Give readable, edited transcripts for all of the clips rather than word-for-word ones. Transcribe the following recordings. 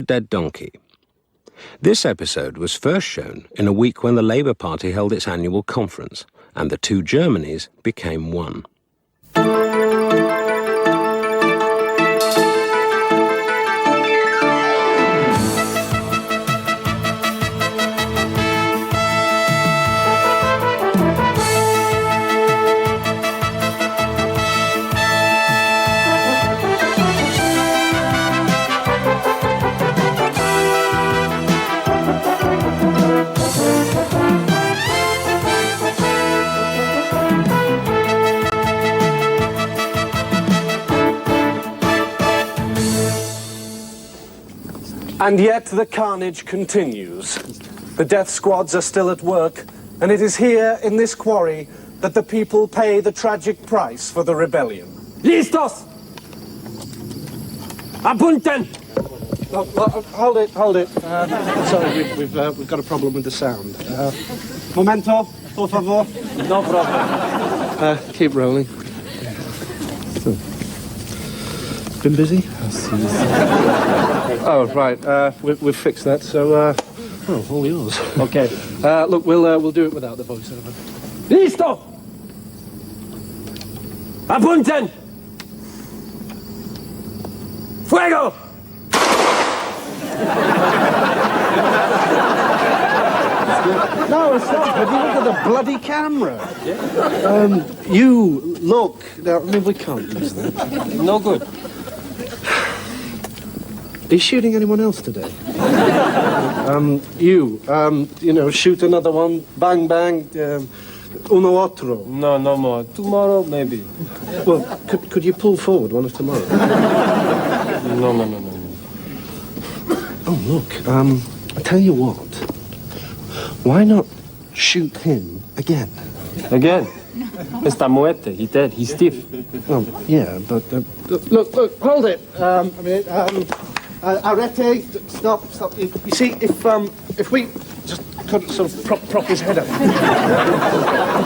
a dead donkey. This episode was first shown in a week when the Labour Party held its annual conference, and the two Germanys became one. And yet the carnage continues. The death squads are still at work, and it is here in this quarry that the people pay the tragic price for the rebellion. Listos! Apunten! Hold it. Sorry, we've got a problem with the sound. Momento, por favor. No problem. Keep rolling. Been busy? Oh, right. We've fixed that, so, all yours. Okay. Look, we'll do it without the voiceover. Listo! Apunten! Fuego! No, stop. Have you looked at the bloody camera? Yeah. You, look. I mean, we can't use that. No good. Are you shooting anyone else today? Shoot another one. Bang, bang. Uno otro. No more. Tomorrow, maybe. Well, could you pull forward one of tomorrow? No. Oh, look. I tell you what. Why not shoot him again? Again? Está muerto. He's dead. He's stiff. Well, yeah, but... Look, hold it. Arrete, stop. You see, if we just could sort of prop his head up.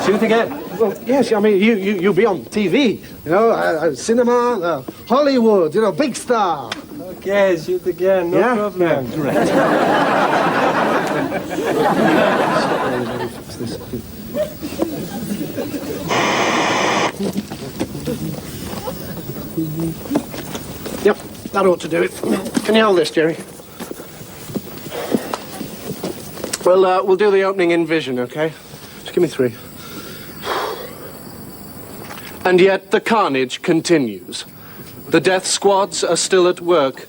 Shoot again? Well, yes, I mean, you'll be on TV, cinema, Hollywood, big star. Okay, shoot again, no problem. Yeah, correct. Yep, that ought to do it. Can you hold this, Jerry? Well, we'll do the opening in vision, okay? Just give me 3. And yet the carnage continues. The death squads are still at work,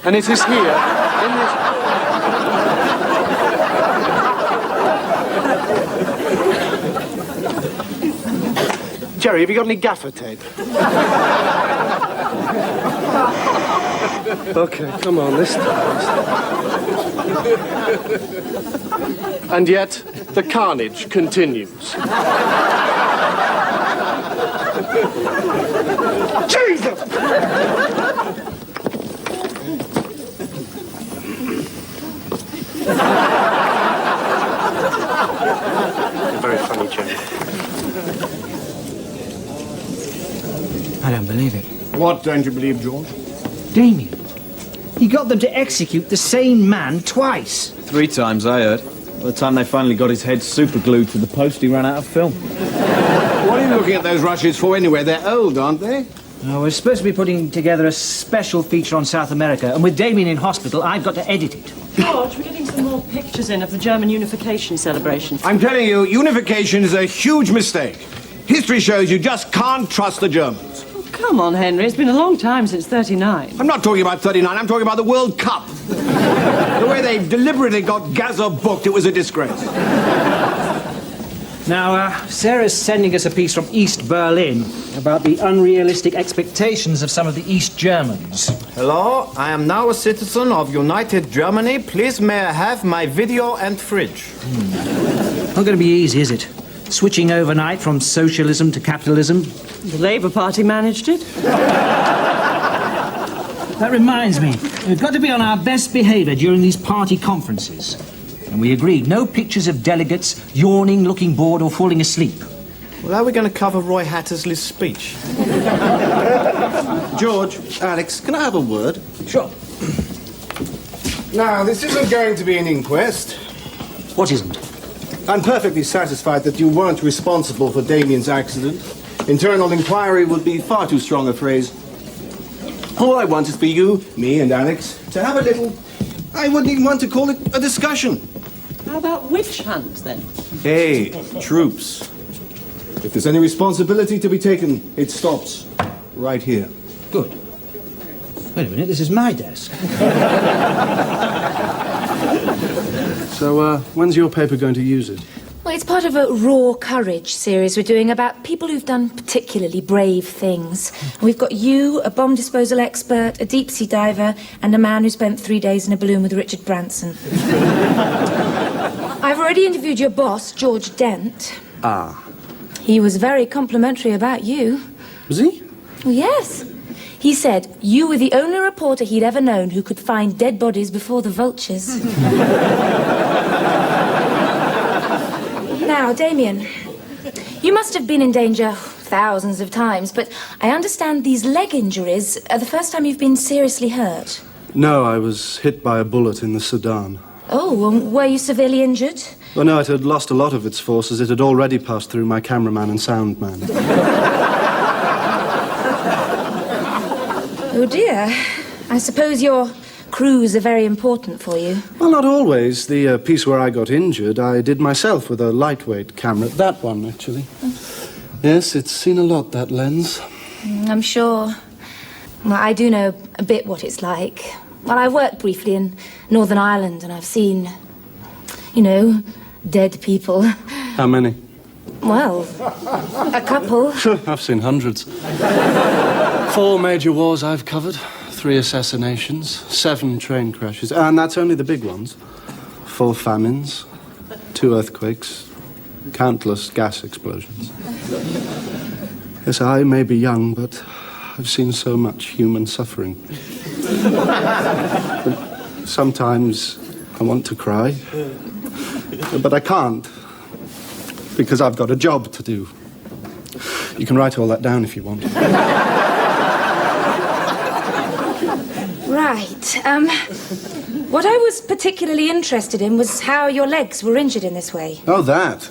and it is here in this... Jerry, have you got any gaffer tape? Okay, come on, this time. And yet, the carnage continues. Jesus! Very funny, Jerry. I don't believe it. What don't you believe, George? Damien. He got them to execute the same man twice. 3 times, I heard. By the time they finally got his head superglued to the post, he ran out of film. What are you looking at those rushes for anyway? They're old, aren't they? Oh, we're supposed to be putting together a special feature on South America, and with Damien in hospital, I've got to edit it. George, we're getting some more pictures in of the German unification celebration. I'm telling you, unification is a huge mistake. History shows you just can't trust the Germans. Oh, come on, Henry. It's been a long time since '39. I'm not talking about 39, I'm talking about the World Cup. The way they deliberately got Gaza booked, it was a disgrace. Now, Sarah's sending us a piece from East Berlin about the unrealistic expectations of some of the East Germans. Hello, I am now a citizen of United Germany. Please may I have my video and fridge? Not going to be easy, is it? Switching overnight from socialism to capitalism. The Labour Party managed it. That reminds me, we've got to be on our best behaviour during these party conferences. And we agreed, no pictures of delegates yawning, looking bored or falling asleep. Well, how are we going to cover Roy Hattersley's speech? George, Alex, can I have a word? Sure. Now, this isn't going to be an inquest. What isn't? I'm perfectly satisfied that you weren't responsible for Damien's accident. Internal inquiry would be far too strong a phrase. All I want is for you, me and Alex, to have a little... I wouldn't even want to call it a discussion. How about witch hunt, then? Hey, troops. If there's any responsibility to be taken, it stops right here. Good. Wait a minute, this is my desk. So, when's your paper going to use it? Well, it's part of a Raw Courage series we're doing about people who've done particularly brave things. And we've got you, a bomb disposal expert, a deep-sea diver, and a man who spent 3 days in a balloon with Richard Branson. I've already interviewed your boss, George Dent. Ah. He was very complimentary about you. Was he? Well, yes. He said you were the only reporter he'd ever known who could find dead bodies before the vultures. Now, Damien, you must have been in danger thousands of times, but I understand these leg injuries are the first time you've been seriously hurt. No, I was hit by a bullet in the Sudan. Oh, were you severely injured? Well, no, it had lost a lot of its force as it had already passed through my cameraman and sound man. Oh, dear. I suppose your crews are very important for you. Well, not always. The piece where I got injured, I did myself with a lightweight camera. That one, actually. Yes, it's seen a lot, that lens. I'm sure. Well, I do know a bit what it's like. Well, I worked briefly in Northern Ireland, and I've seen, you know, dead people. How many? Well, a couple. I've seen hundreds. 4 major wars I've covered. 3 assassinations, 7 train crashes, and that's only the big ones. 4 famines, 2 earthquakes, countless gas explosions. Yes, I may be young, but I've seen so much human suffering. Sometimes I want to cry, but I can't, because I've got a job to do. You can write all that down if you want. Right. What I was particularly interested in was how your legs were injured in this way. Oh, that.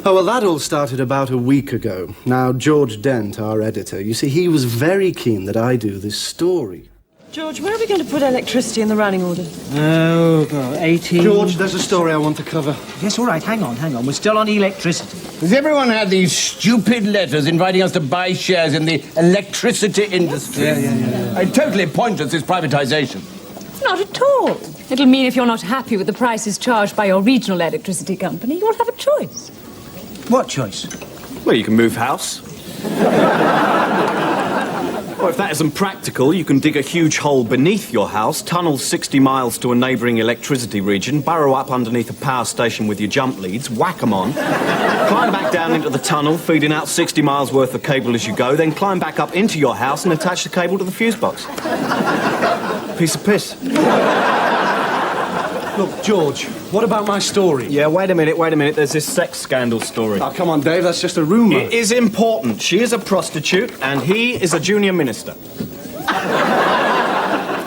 Oh, well, that all started about a week ago. Now, George Dent, our editor, you see, he was very keen that I do this story. George, where are we going to put electricity in the running order? Oh, 18... George, there's a story I want to cover. Yes, all right, hang on. We're still on electricity. Has everyone had these stupid letters inviting us to buy shares in the electricity industry? Yeah. Totally pointless, this privatisation. Not at all. It'll mean if you're not happy with the prices charged by your regional electricity company, you'll have a choice. What choice? Well, you can move house. Or if that isn't practical, you can dig a huge hole beneath your house, tunnel 60 miles to a neighbouring electricity region, burrow up underneath a power station with your jump leads, whack 'em on, climb back down into the tunnel, feeding out 60 miles worth of cable as you go, then climb back up into your house and attach the cable to the fuse box. Piece of piss. Look, George, what about my story? Yeah, wait a minute. There's this sex scandal story. Oh, come on, Dave, that's just a rumour. It is important. She is a prostitute and he is a junior minister.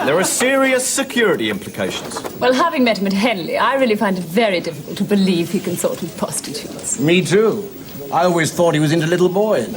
There are serious security implications. Well, having met him at Henley, I really find it very difficult to believe he consorted with prostitutes. Me too. I always thought he was into little boys.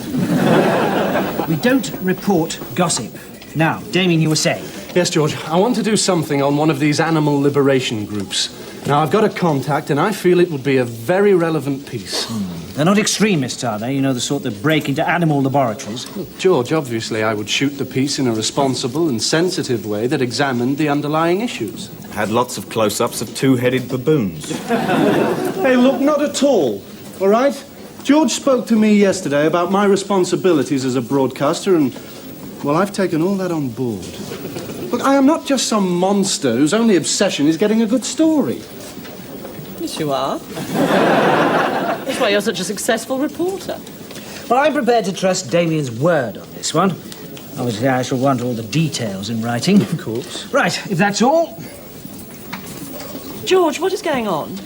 We don't report gossip. Now, Damien, you were saying? Yes, George, I want to do something on one of these animal liberation groups. Now, I've got a contact, and I feel it would be a very relevant piece. They're not extremists, are they? You know, the sort that break into animal laboratories. George, obviously, I would shoot the piece in a responsible and sensitive way that examined the underlying issues. Had lots of close-ups of 2-headed baboons. Hey, look, not at all right? George spoke to me yesterday about my responsibilities as a broadcaster, and, well, I've taken all that on board. Look, I am not just some monster whose only obsession is getting a good story. Yes, you are. That's why you're such a successful reporter. Well, I'm prepared to trust Damien's word on this one. Obviously, I shall want all the details in writing. Of course. Right, if that's all... George, what is going on?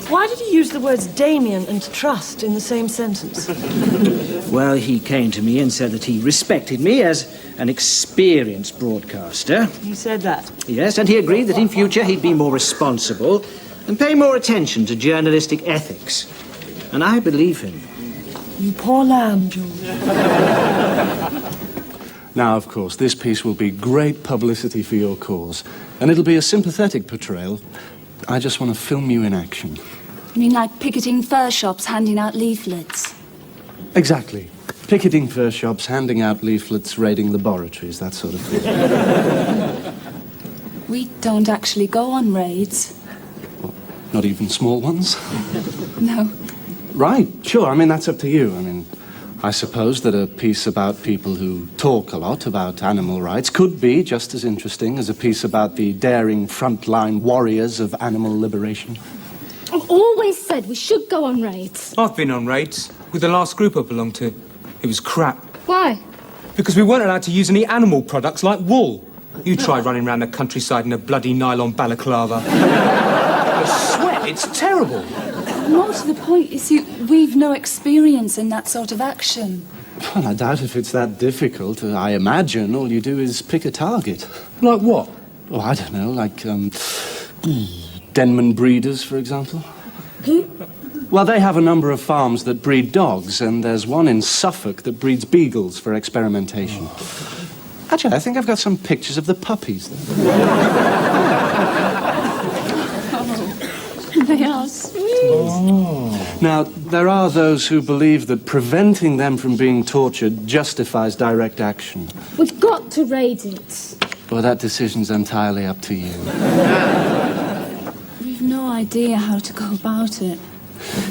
Why did he use the words Damien and trust in the same sentence? Well, he came to me and said that he respected me as an experienced broadcaster. He said that? Yes, and he agreed that in future he'd be more responsible and pay more attention to journalistic ethics. And I believe him. You poor lamb, George. Now, of course, this piece will be great publicity for your cause, and it'll be a sympathetic portrayal. I just want to film you in action. You mean like picketing fur shops, handing out leaflets? Exactly. Picketing fur shops, handing out leaflets, raiding laboratories, that sort of thing. We don't actually go on raids. What, not even small ones? No. Right, sure. I mean, that's up to you. I mean, I suppose that a piece about people who talk a lot about animal rights could be just as interesting as a piece about the daring frontline warriors of animal liberation. I've always said we should go on raids. I've been on raids with the last group I belonged to. It was crap. Why? Because we weren't allowed to use any animal products like wool. You tried running around the countryside in a bloody nylon balaclava. I swear, it's terrible. More to the point, you see, we've no experience in that sort of action. Well, I doubt if it's that difficult. I imagine all you do is pick a target. Like what? Oh, I don't know, like, Denman breeders, for example. Who? Well, they have a number of farms that breed dogs, and there's one in Suffolk that breeds beagles for experimentation. Actually, I think I've got some pictures of the puppies there. They are sweet. Oh. Now, there are those who believe that preventing them from being tortured justifies direct action. We've got to raid it. Well, that decision's entirely up to you. We've no idea how to go about it.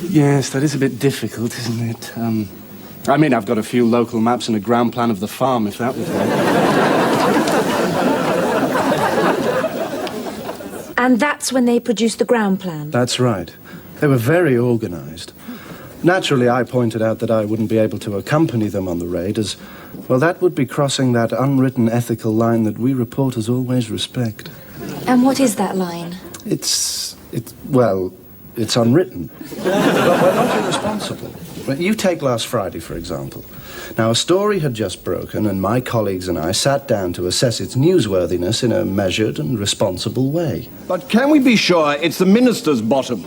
Yes, that is a bit difficult, isn't it? I mean, I've got a few local maps and a ground plan of the farm, if that would help. And that's when they produced the ground plan? That's right. They were very organised. Naturally, I pointed out that I wouldn't be able to accompany them on the raid, as, well, that would be crossing that unwritten ethical line that we reporters always respect. And what is that line? It's unwritten. But we're not irresponsible. Well, you take last Friday, for example. Now, a story had just broken, and my colleagues and I sat down to assess its newsworthiness in a measured and responsible way. But can we be sure it's the minister's bottom?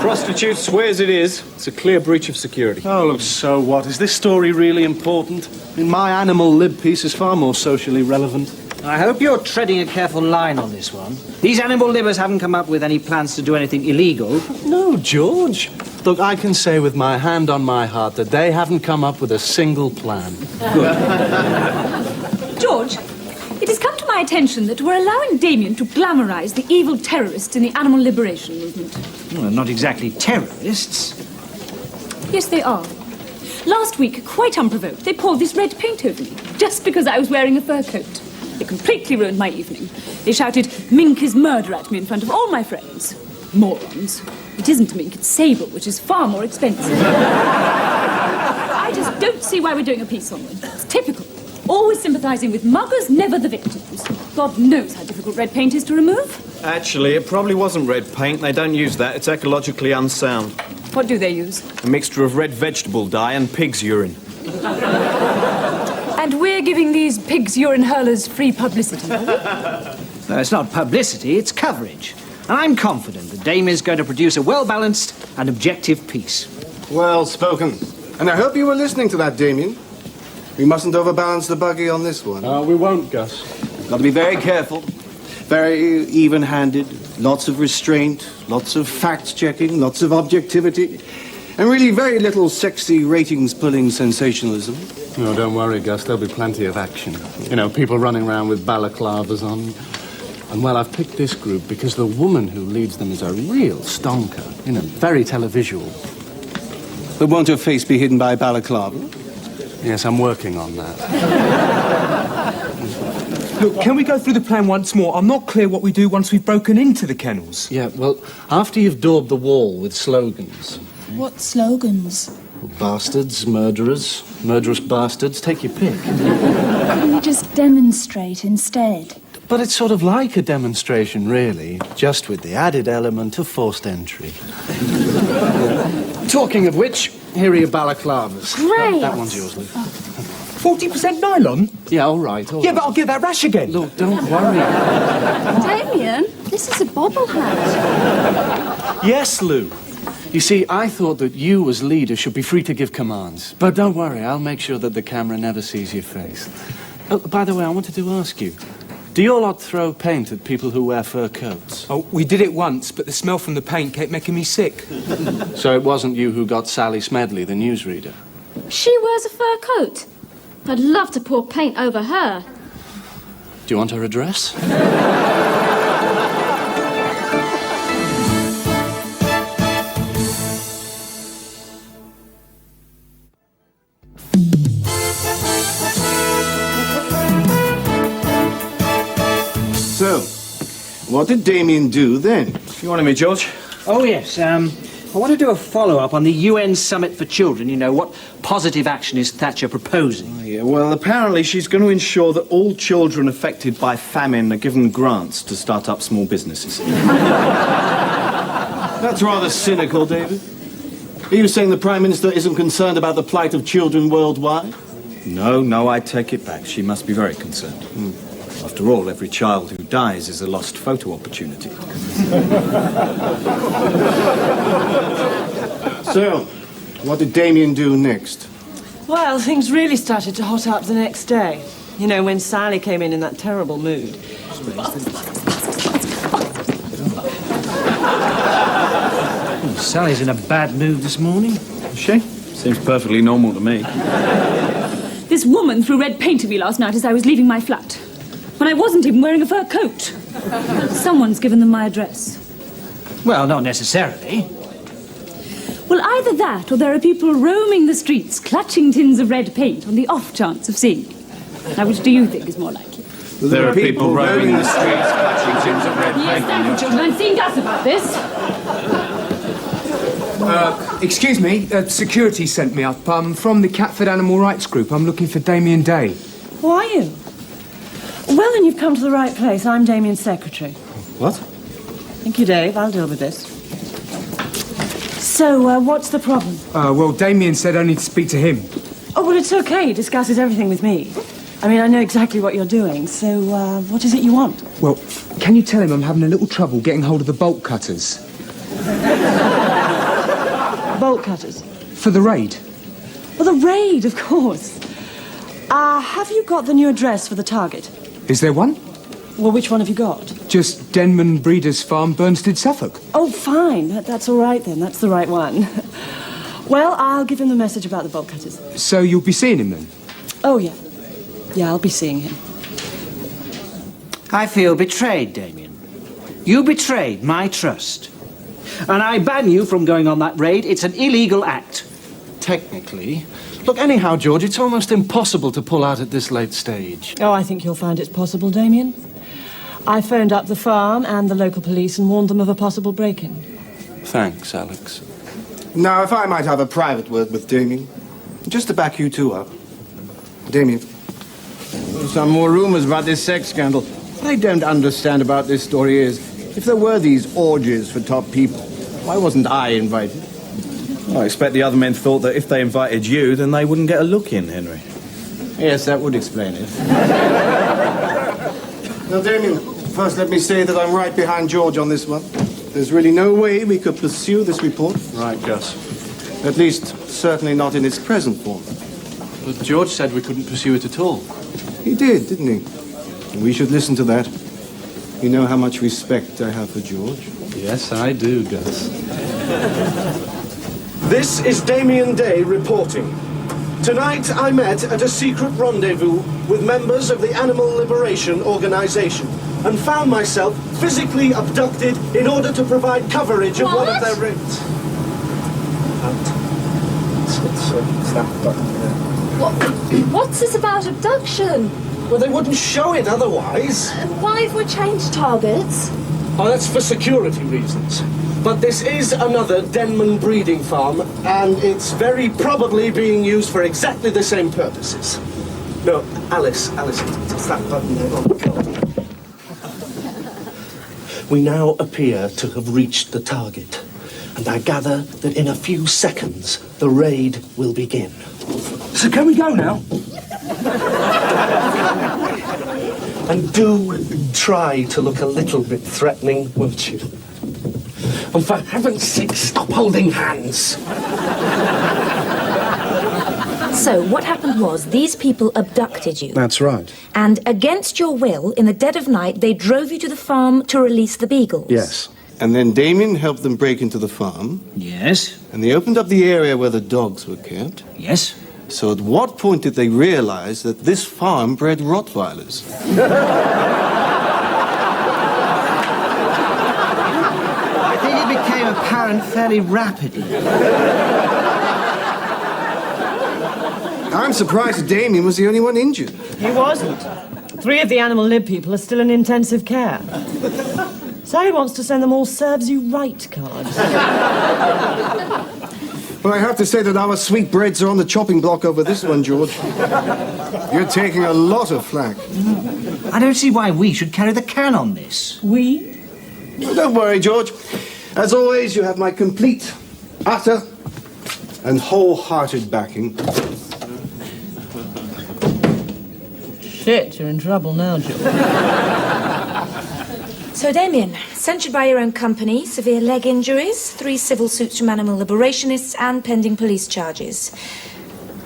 Prostitute swears it is. It's a clear breach of security. Oh, look, so what? Is this story really important? I mean, my animal lib piece is far more socially relevant. I hope you're treading a careful line on this one. These animal livers haven't come up with any plans to do anything illegal. No, George. Look, I can say with my hand on my heart that they haven't come up with a single plan. George, it has come to my attention that we're allowing Damien to glamorise the evil terrorists in the animal liberation movement. Well, not exactly terrorists. Yes, they are. Last week, quite unprovoked, they poured this red paint over me, just because I was wearing a fur coat. It completely ruined my evening. They shouted, "Mink is murder" at me in front of all my friends. Morons. It isn't mink, it's sable, which is far more expensive. I just don't see why we're doing a piece on them. It's typical. Always sympathising with muggers, never the victims. God knows how difficult red paint is to remove. Actually, it probably wasn't red paint. They don't use that. It's ecologically unsound. What do they use? A mixture of red vegetable dye and pig's urine. And we're giving these pigs' urine hurlers free publicity. No, it's not publicity, it's coverage. And I'm confident that Damien's going to produce a well-balanced and objective piece. Well spoken. And I hope you were listening to that, Damien. We mustn't overbalance the buggy on this one. We won't, Gus. Got to be very careful. Very even-handed, lots of restraint, lots of fact-checking, lots of objectivity, and really very little sexy ratings-pulling sensationalism. No, don't worry, Gus. There'll be plenty of action. You know, people running around with balaclavas on. And, well, I've picked this group because the woman who leads them is a real stonker. You know, very televisual. But won't her face be hidden by a balaclava? Yes, I'm working on that. Look, can we go through the plan once more? I'm not clear what we do once we've broken into the kennels. Yeah, well, after you've daubed the wall with slogans. What slogans? Bastards, murderers, murderous bastards, take your pick. Can we just demonstrate instead? But it's sort of like a demonstration, really, just with the added element of forced entry. Talking of which, here are your balaclavas. Great. That one's yours, Luke. 40% nylon? Yeah, all right, all Yeah, right. but I'll get that rash again. Look, don't worry. Damien, this is a bobble hat. Yes, Lou. You see, I thought that you, as leader, should be free to give commands. But don't worry, I'll make sure that the camera never sees your face. Oh, by the way, I wanted to ask you, do your lot throw paint at people who wear fur coats? Oh, we did it once, but the smell from the paint kept making me sick. So it wasn't you who got Sally Smedley, the newsreader? She wears a fur coat. I'd love to pour paint over her. Do you want her address? So, what did Damien do then? You wanted me, George? Oh, yes. I want to do a follow-up on the UN Summit for Children. You know, what positive action is Thatcher proposing? Oh, yeah, well, apparently she's going to ensure that all children affected by famine are given grants to start up small businesses. That's rather cynical, David. Are you saying the Prime Minister isn't concerned about the plight of children worldwide? No, I take it back. She must be very concerned. After all, every child who dies is a lost photo opportunity. So, what did Damien do next? Well, things really started to hot up the next day. You know, when Sally came in that terrible mood. Sally's in a bad mood this morning. Is she? Seems perfectly normal to me. This woman threw red paint at me last night as I was leaving my flat. When I wasn't even wearing a fur coat. Someone's given them my address. Well, not necessarily. Well, either that or there are people roaming the streets clutching tins of red paint on the off chance of seeing me. Now, which do you think is more likely? There are people roaming the streets clutching tins of red Yes, paint. thank you, children. I'm seeing us about this. Excuse me, security sent me up. I'm from the Catford Animal Rights Group. I'm looking for Damien Day. Who are you? Well, then you've come to the right place. I'm Damien's secretary. What? Thank you, Dave. I'll deal with this. So, what's the problem? Well, Damien said I need to speak to him. Oh, well, it's okay. He discusses everything with me. I mean, I know exactly what you're doing. So, what is it you want? Well, can you tell him I'm having a little trouble getting hold of the bolt cutters? Bolt cutters? For the raid. Well, the raid, of course. Have you got the new address for the target? Is there one? Well, which one have you got? Just Denman Breeders' Farm, Burnstead, Suffolk. Oh, fine. That's all right, then. That's the right one. Well, I'll give him the message about the bolt cutters. So you'll be seeing him then? Oh, yeah. Yeah, I'll be seeing him. I feel betrayed, Damien. You betrayed my trust. And I ban you from going on that raid. It's an illegal act. Technically. Look, anyhow, George, it's almost impossible to pull out at this late stage. Oh, I think you'll find it's possible, Damien. I phoned up the farm and the local police and warned them of a possible break-in. Thanks, Alex. Now, if I might have a private word with Damien, just to back you two up. Damien. Some more rumors about this sex scandal. What I don't understand about this story is, if there were these orgies for top people, why wasn't I invited? Well, I expect the other men thought that if they invited you, then they wouldn't get a look in, Henry. Yes, that would explain it. Now, Damien, first let me say that I'm right behind George on this one. There's really no way we could pursue this report. Right, Gus. At least, certainly not in its present form. But George said we couldn't pursue it at all. He did, didn't he? And we should listen to that. You know how much respect I have for George. Yes, I do, Gus. This is Damien Day reporting. Tonight I met at a secret rendezvous with members of the Animal Liberation Organization and found myself physically abducted in order to provide coverage of one of their raids. It's that button there. What's this about abduction? Well, they wouldn't show it otherwise. Why have we changed targets? Oh, that's for security reasons. But this is another Denman breeding farm, and it's very probably being used for exactly the same purposes. No, Alice, it's that button there. Oh, God. We now appear to have reached the target, and I gather that in a few seconds the raid will begin. So can we go now? And do try to look a little bit threatening, won't you? And for heaven's sake, stop holding hands! So, what happened was, these people abducted you. That's right. And against your will, in the dead of night, they drove you to the farm to release the beagles. Yes. And then Damien helped them break into the farm. Yes. And they opened up the area where the dogs were kept. Yes. So at what point did they realize that this farm bred Rottweilers? I think it became apparent fairly rapidly. I'm surprised Damien was the only one injured. He wasn't. 3 of the animal lib people are still in intensive care. Sally wants to send them all serves you right cards. Well, I have to say that our sweetbreads are on the chopping block over this one, George. You're taking a lot of flack. I don't see why we should carry the can on this. We? Well, don't worry, George. As always, you have my complete, utter, and wholehearted backing. Shit, you're in trouble now, George. So, Damien, censured by your own company, severe leg injuries, 3 civil suits from animal liberationists, and pending police charges.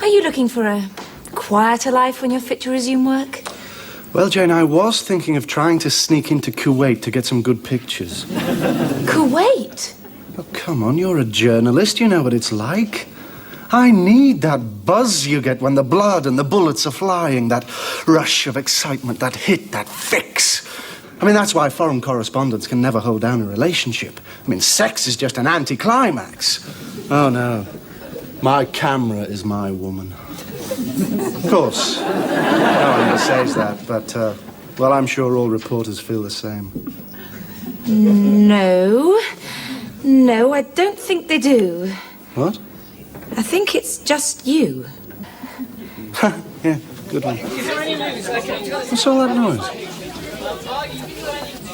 Are you looking for a quieter life when you're fit to resume work? Well, Jane, I was thinking of trying to sneak into Kuwait to get some good pictures. Kuwait? Oh, come on, you're a journalist. You know what it's like. I need that buzz you get when the blood and the bullets are flying, that rush of excitement, that hit, that fix. I mean, that's why foreign correspondents can never hold down a relationship. I mean, sex is just an anticlimax. Oh, no. My camera is my woman. Of course. No one ever says that, but, well, I'm sure all reporters feel the same. No. No, I don't think they do. What? I think it's just you. Yeah, good one. What's all that noise?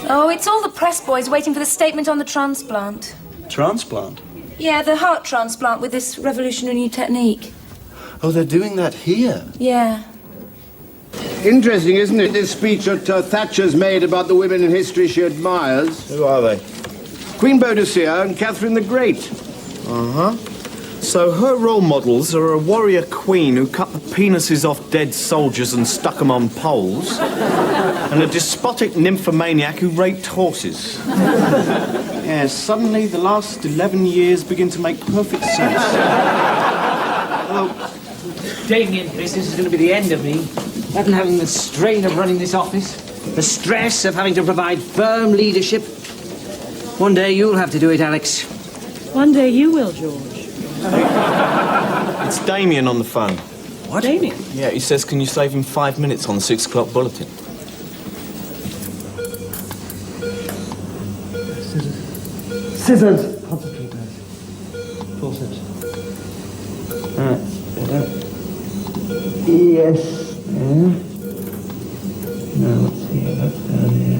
Oh, it's all the press boys waiting for the statement on the transplant. Transplant? Yeah, the heart transplant with this revolutionary new technique. Oh, they're doing that here? Yeah. Interesting, isn't it, this speech that Thatcher's made about the women in history she admires? Who are they? Queen Boadicea and Catherine the Great. Uh-huh. So her role models are a warrior queen who cut the penises off dead soldiers and stuck them on poles, and a despotic nymphomaniac who raped horses. Yes, suddenly the last 11 years begin to make perfect sense. Damien, this is going to be the end of me. Imagine having the strain of running this office, the stress of having to provide firm leadership. One day you'll have to do it, Alex. One day you will, George. It's Damien on the phone. What? Damien? Yeah, he says, can you save him 5 minutes on the 6 o'clock bulletin? Scissors. Concentrate, guys. Forceps. Alright, yes. Yeah. No, let's see. That's down here.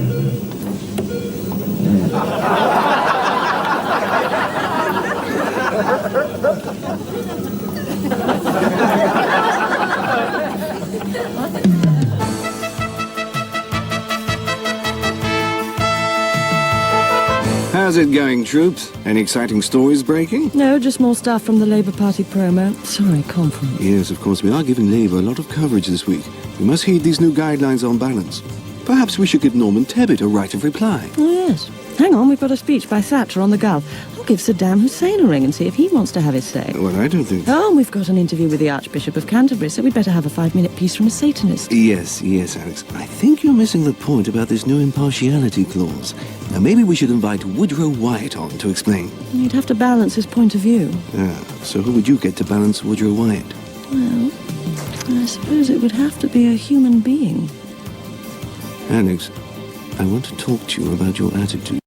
How's it going, troops? Any exciting stories breaking? No, just more stuff from the Labour Party promo. Sorry, conference. Yes, of course, we are giving Labour a lot of coverage this week. We must heed these new guidelines on balance. Perhaps we should give Norman Tebbit a right of reply. Oh, yes. Hang on, we've got a speech by Thatcher on the Gulf. I'll give Saddam Hussein a ring and see if he wants to have his say. Well, I don't think... Oh, and we've got an interview with the Archbishop of Canterbury, so we'd better have a 5-minute piece from a Satanist. Yes, Alex. I think you're missing the point about this new impartiality clause. Now, maybe we should invite Woodrow Wyatt on to explain. You'd have to balance his point of view. So who would you get to balance Woodrow Wyatt? Well, I suppose it would have to be a human being. Alex, I want to talk to you about your attitude.